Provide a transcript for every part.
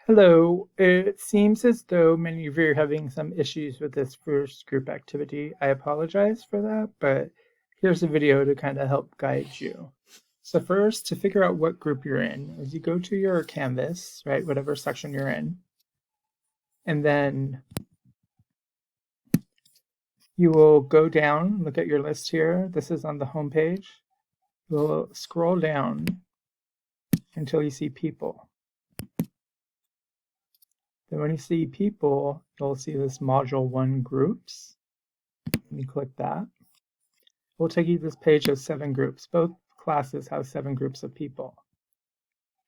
Hello. It seems as though many of you are having some issues with this first group activity. I apologize for that, but here's a video to kind of help guide you. So first, to figure out what group you're in, is you go to your Canvas, right, whatever section you're in, and then you will go down, look at your list here. This is on the home page. You'll scroll down until you see people. Then when you see people, you'll see this module 1 groups. And you click that. It will take you to this page of 7 groups. Both classes have 7 groups of people.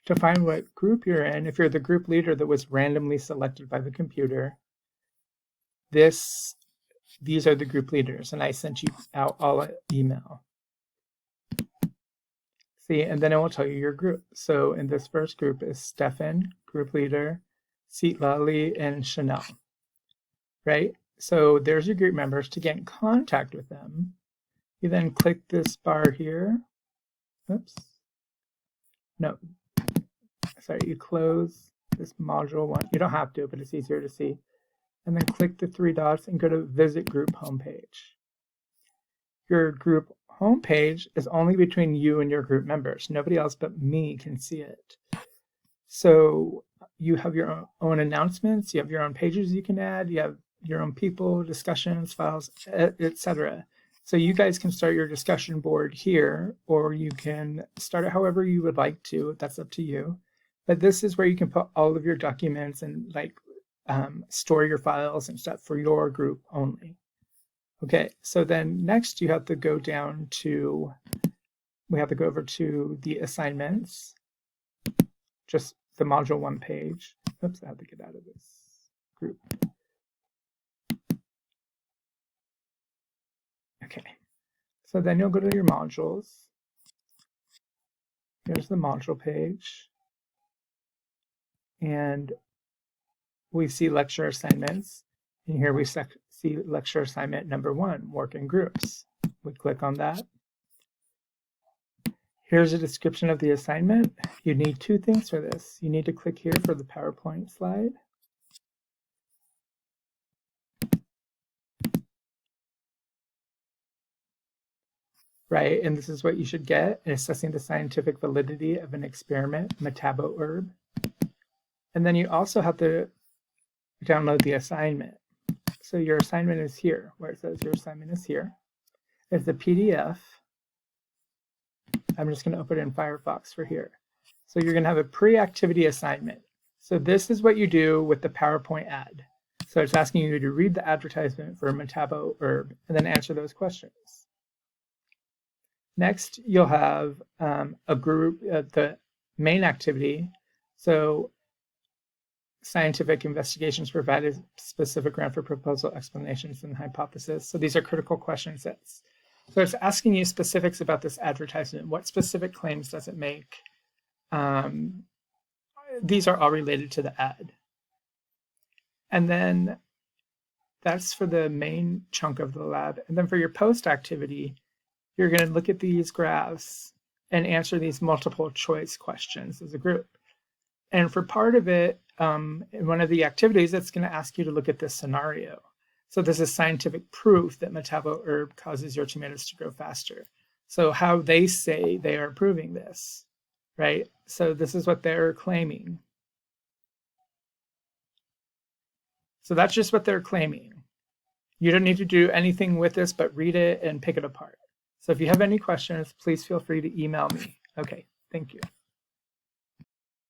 To find what group you're in, if you're the group leader that was randomly selected by the computer, these are the group leaders, and I sent you out all an email. See, and then it will tell you your group. So in this first group is Stefan, group leader, Citlali, and Chanel, right? So there's your group members. To get in contact with them, you then click this bar here. Oops. No. Sorry, you close this module 1. You don't have to, but it's easier to see. And then click the 3 dots and go to Visit Group Homepage. Your group homepage is only between you and your group members. Nobody else but me can see it. So you have your own announcements, you have your own pages you can add, you have your own people, discussions, files, etc. So you guys can start your discussion board here, or you can start it however you would like to. That's up to you. But this is where you can put all of your documents and store your files and stuff for your group only. Okay, so then next you have to go down to, we have to go over to the assignments, just the module 1 page. Oops, I have to get out of this group. Okay, so then you'll go to your modules. Here's the module page. And we see lecture assignments. And here we see lecture assignment number 1, work in groups. We click on that. Here's a description of the assignment. You need 2 things for this. You need to click here for the PowerPoint slide. Right, and this is what you should get in assessing the scientific validity of an experiment, metaboherb. And then you also have to download the assignment. So your assignment is here, where it says your assignment is here. It's a PDF. I'm just going to open it in Firefox for here. So you're going to have a pre-activity assignment. So this is what you do with the PowerPoint ad. So it's asking you to read the advertisement for metaboherb and then answer those questions. Next, you'll have a group, the main activity. So scientific investigations provide a specific ground for proposal, explanations, and hypothesis. So these are critical question sets. So it's asking you specifics about this advertisement. What specific claims does it make? These are all related to the ad. And then that's for the main chunk of the lab. And then for your post activity, you're going to look at these graphs and answer these multiple choice questions as a group. And for part of it, in one of the activities, it's going to ask you to look at this scenario. So this is scientific proof that metaboherb causes your tomatoes to grow faster. So how they say they are proving this, right? So this is what they're claiming. So that's just what they're claiming. You don't need to do anything with this, but read it and pick it apart. So if you have any questions, please feel free to email me. Okay, thank you.